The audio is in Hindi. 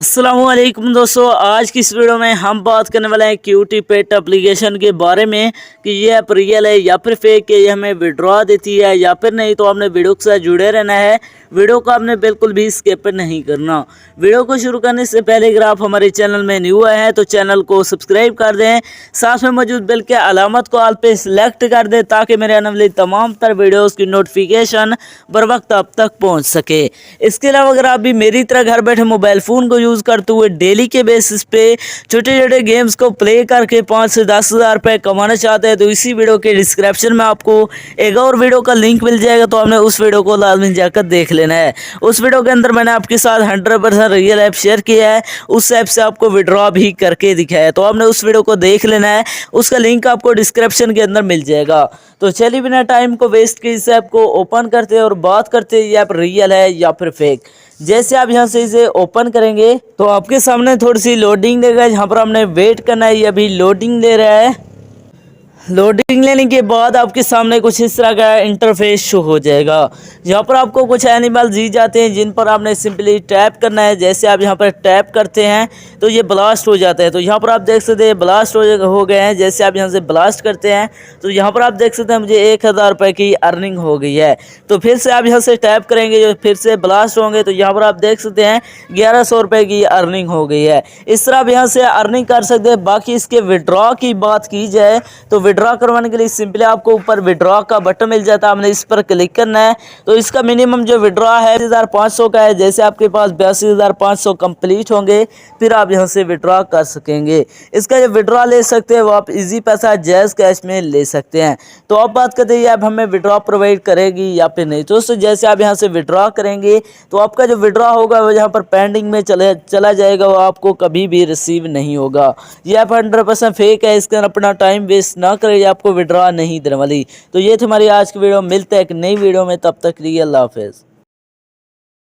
अस्सलामुअलैकुम दोस्तों, आज की इस वीडियो में हम बात करने वाले हैं क्यूटी पेट एप्लीकेशन के बारे में कि ये ऐप रियल है या फिर फेक है, ये हमें विड्रॉ देती है या फिर नहीं। तो आपने वीडियो के साथ जुड़े रहना है, वीडियो को आपने बिल्कुल भी स्किप नहीं करना। वीडियो को शुरू करने से पहले अगर आप हमारे चैनल में न्यू आए हैं तो चैनल को सब्सक्राइब कर दें, साथ में मौजूद बेल के अलामत को ऑल पे सिलेक्ट कर दें ताकि मेरे आने वाली तमाम तर वीडियोज़ की नोटिफिकेशन बर वक्त आप तक पहुँच सके। इसके अलावा अगर आप भी मेरी तरह घर बैठे मोबाइल फ़ोन को यूज़ करते हुए डेली के बेसिस पे छोटे छोटे गेम्स को प्ले करके 5 से 10 हज़ार रुपये कमाना चाहते हैं तो इसी वीडियो के डिस्क्रिप्शन में आपको एक और वीडियो का लिंक मिल जाएगा, तो आपने उस वीडियो को लाजमी जाकर देख लेना है। उस वीडियो के अंदर मैंने आपके साथ 100% रियल ऐप शेयर किया है, उस ऐप से आपको विड्रॉ भी करके दिखाया है, तो आपने उस वीडियो को देख लेना है। उसका लिंक आपको डिस्क्रिप्शन के अंदर मिल जाएगा। तो चलिए बिना टाइम को वेस्ट किए इस ऐप को ओपन करते हैं और बात करते हैं ये ऐप रियल है या फिर फेक। जैसे आप यहाँ से इसे ओपन करेंगे तो आपके सामने थोड़ी सी लोडिंग देगा, यहाँ पर आपने वेट करना है। ये अभी लोडिंग ले रहा है। लोडिंग लेने के बाद आपके सामने कुछ इस तरह का इंटरफेस शो हो जाएगा। यहाँ पर आपको कुछ एनिमल दी जाते हैं जिन पर आपने सिंपली टैप करना है। जैसे आप यहाँ पर टैप करते हैं तो ये ब्लास्ट हो जाता है। तो यहाँ पर आप देख सकते हैं ब्लास्ट हो गए हैं। जैसे आप यहाँ से ब्लास्ट करते हैं तो यहाँ पर आप देख सकते हैं मुझे 1000 रुपये की अर्निंग हो गई है। तो फिर से आप यहाँ से टैप करेंगे जो फिर से ब्लास्ट होंगे तो यहाँ पर आप देख सकते हैं 1100 रुपये की अर्निंग हो गई है। इस तरह आप यहाँ से अर्निंग कर सकते हैं। बाकी इसके विड्रॉ की बात की जाए तो विड्रॉ करवाने के लिए सिंपली आपको ऊपर विड्रॉ का बटन मिल जाता है, हमने इस पर क्लिक करना है। तो इसका मिनिमम जो विड्रॉ है 8500 का है। जैसे आपके पास 82,500 कंप्लीट होंगे फिर आप यहां से विड्रॉ कर सकेंगे। इसका जो विड्रॉ ले सकते हैं वो आप इजी पैसा जैज़ कैश में ले सकते हैं। तो अब बात करते हैं ऐप हमें विड्रॉ प्रोवाइड करेगी या फिर नहीं। तो जैसे आप यहाँ से विड्रॉ करेंगे तो आपका जो विड्रॉ होगा वो यहाँ पर पेंडिंग में चला जाएगा, वो आपको कभी भी रिसीव नहीं होगा। ये ऐप 100% फेक है, इसके अंदर अपना टाइम वेस्ट ना करें, आपको विड्रॉ नहीं देने वाली। तो ये थी हमारी आज की वीडियो। मिलते हैं एक नई वीडियो में, तब तक के लिए अल्लाह हाफिज़।